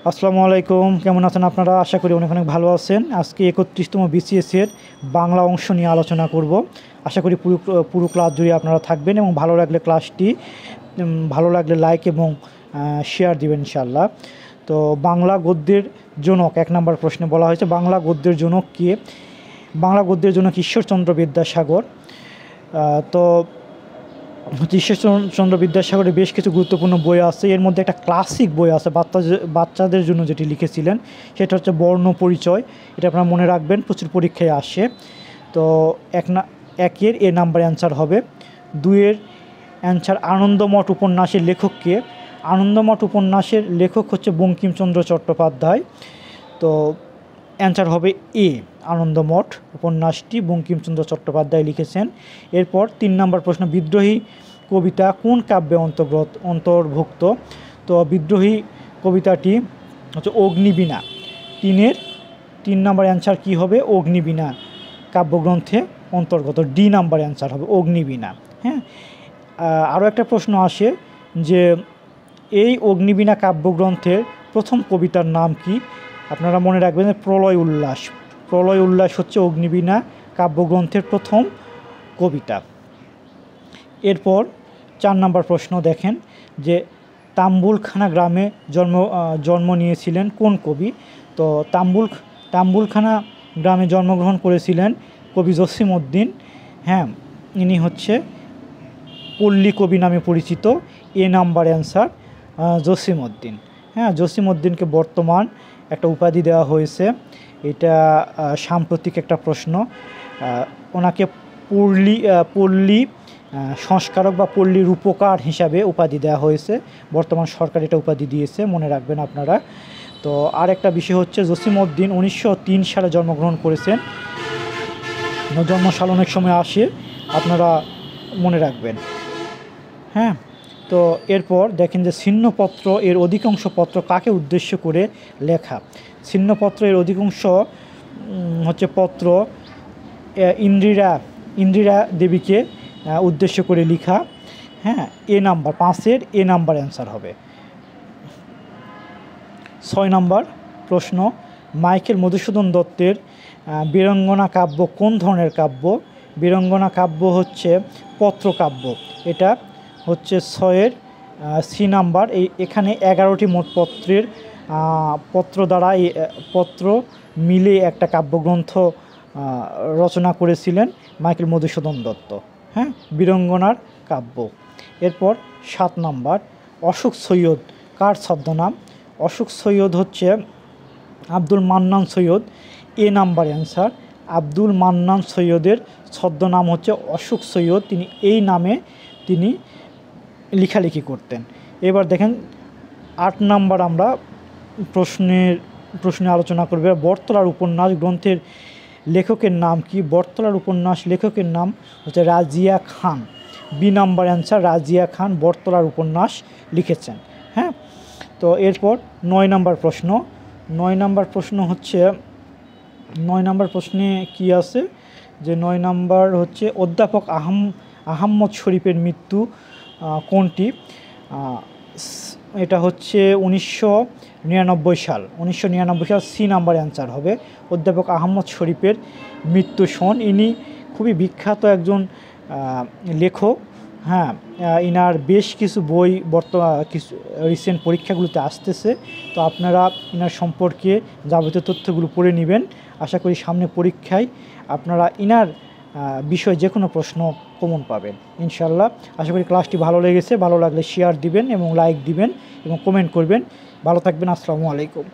আসসালামু আলাইকুম, কেমন আছেন আপনারা? আশা করি অনেক অনেক ভালো আছেন। আজকে 31তম বিসিএসের বাংলা অংশ নিয়ে আলোচনা করব। আশা করি পুরো ক্লাস জুড়ে আপনারা থাকবেন এবং ভালো লাগলে ক্লাসটি ভালো লাগলে লাইক এবং শেয়ার দিবেন ইনশাআল্লাহ। তো বাংলা গদ্যের জনক 1 নম্বর প্রশ্নে বলা হয়েছে বাংলা গদ্যের জনক কে? বাংলা গদ্যের জনক ঈশ্বরচন্দ্র বিদ্যাসাগর। তো ঈশ্বরচন্দ্র বিদ্যাসাগরের বেশ কিছু গুরুত্বপূর্ণ বই আছে। এর মধ্যে একটা ক্লাসিক বই আছে বাচ্চাদের জন্য, যেটি লিখেছিলেন সেটা হচ্ছে বর্ণ পরিচয়। এটা আপনারা মনে রাখবেন, প্রচুর পরীক্ষায় আসে। তো একের এ নাম্বার অ্যান্সার হবে। 2-এর অ্যান্সার আনন্দমঠ উপন্যাসের লেখক কে? আনন্দমঠ উপন্যাসের লেখক হচ্ছে বঙ্কিমচন্দ্র চট্টোপাধ্যায়। তো অ্যান্সার হবে এ, আনন্দমঠ উপন্যাসটি বঙ্কিমচন্দ্র চট্টোপাধ্যায় লিখেছেন। এরপর 3 নম্বর প্রশ্ন, বিদ্রোহী কবিতা কোন কাব্যে অন্তর্ভুক্ত? তো বিদ্রোহী কবিতাটি হচ্ছে অগ্নিবীণা। 3 নম্বর অ্যান্সার কী হবে? অগ্নিবীণা কাব্যগ্রন্থে অন্তর্গত। ডি নাম্বার অ্যান্সার হবে অগ্নিবীণা। হ্যাঁ, আরও একটা প্রশ্ন আসে যে এই অগ্নিবীণা কাব্যগ্রন্থের প্রথম কবিতার নাম কি? আপনারা মনে রাখবেন প্রলয় উল্লাস। প্রলয় উল্লাস হচ্ছে অগ্নিবীণা কাব্যগ্রন্থের প্রথম কবিতা। এরপর 4 নম্বর প্রশ্ন দেখেন যে তাম্বুলখানা গ্রামে জন্ম নিয়েছিলেন কোন কবি? তো তাম্বুলখানা গ্রামে জন্মগ্রহণ করেছিলেন কবি জসিমউদ্দিন। হ্যাঁ, ইনি হচ্ছে পল্লী কবি নামে পরিচিত। এ নাম্বার অ্যান্সার জসিমউদ্দিন। হ্যাঁ, জসিমউদ্দিনকে বর্তমান একটা উপাধি দেওয়া হয়েছে। এটা সাম্প্রতিক একটা প্রশ্ন। ওনাকে পল্লী সংস্কারক বা পল্লী রূপকার হিসাবে উপাধি দেওয়া হয়েছে। বর্তমান সরকার এটা উপাধি দিয়েছে, মনে রাখবেন আপনারা। তো আর একটা বিষয় হচ্ছে জসিমউদ্দিন 1903 সালে জন্মগ্রহণ করেছেন। জন্মসাল অনেক সময় আসে, আপনারা মনে রাখবেন। হ্যাঁ, তো এরপর দেখেন যে ছিন্নপত্র এর অধিকাংশ পত্র কাকে উদ্দেশ্য করে লেখা? ছিন্নপত্র এর অধিকাংশ হচ্ছে পত্র ইন্দিরা দেবীকে উদ্দেশ্য করে লেখা। হ্যাঁ, এ নাম্বার 5-এর এ নাম্বার অ্যান্সার হবে। 6 নম্বর প্রশ্ন, মাইকেল মধুসূদন দত্তের বীরাঙ্গনা কাব্য কোন ধরনের কাব্য? বীরাঙ্গনা কাব্য হচ্ছে পত্রকাব্য। এটা হচ্ছে 6-এর সি নাম্বার। এখানে 11টি মোট পত্র দ্বারা পত্র মিলে একটা কাব্যগ্রন্থ রচনা করেছিলেন মাইকেল মধুসূদন দত্ত। হ্যাঁ, বীরাঙ্গনার কাব্য। এরপর 7 নম্বর, অশোক সৈয়দ কার ছদ্মনাম? অশোক সৈয়দ হচ্ছে আব্দুল মান্নান সৈয়দ। এ নাম্বার অ্যান্সার। আব্দুল মান্নান সৈয়দের ছদ্মনাম হচ্ছে অশোক সৈয়দ। তিনি এই নামে লেখালেখি করতেন। এবার দেখেন 8 নাম্বার আমরা প্রশ্নে আলোচনা করবে। বটতলার উপন্যাস গ্রন্থের লেখকের নাম কি? বটতলার উপন্যাস লেখকের নাম হচ্ছে রাজিয়া খান। বি নাম্বার অ্যান্সার, রাজিয়া খান বটতলার উপন্যাস লিখেছেন। হ্যাঁ, তো এরপর 9 নাম্বার প্রশ্ন। 9 নাম্বার প্রশ্ন হচ্ছে 9 নাম্বার প্রশ্নে কি আছে যে 9 নাম্বার হচ্ছে অধ্যাপক আহমদ শরীফের মৃত্যু কোনটি? এটা হচ্ছে 1999 সাল। 1999 সাল সি নাম্বার অ্যান্সার হবে। অধ্যাপক আহমদ শরীফের মৃত্যু সন। ইনি খুবই বিখ্যাত একজন লেখক। হ্যাঁ, ইনার বেশ কিছু বই কিছু রিসেন্ট পরীক্ষাগুলোতে আসতেছে। তো আপনারা ইনার সম্পর্কে যাবতীয় তথ্যগুলো পড়ে নেবেন। আশা করি সামনে পরীক্ষায় আপনারা ইনার বিষয়ে যে কোনো প্রশ্ন কমন পাবেন ইনশাল্লাহ। আশা করি ক্লাসটি ভালো লেগেছে। ভালো লাগলে শেয়ার দিবেন এবং লাইক দিবেন এবং কমেন্ট করবেন। ভালো থাকবেন। আসসালামু আলাইকুম।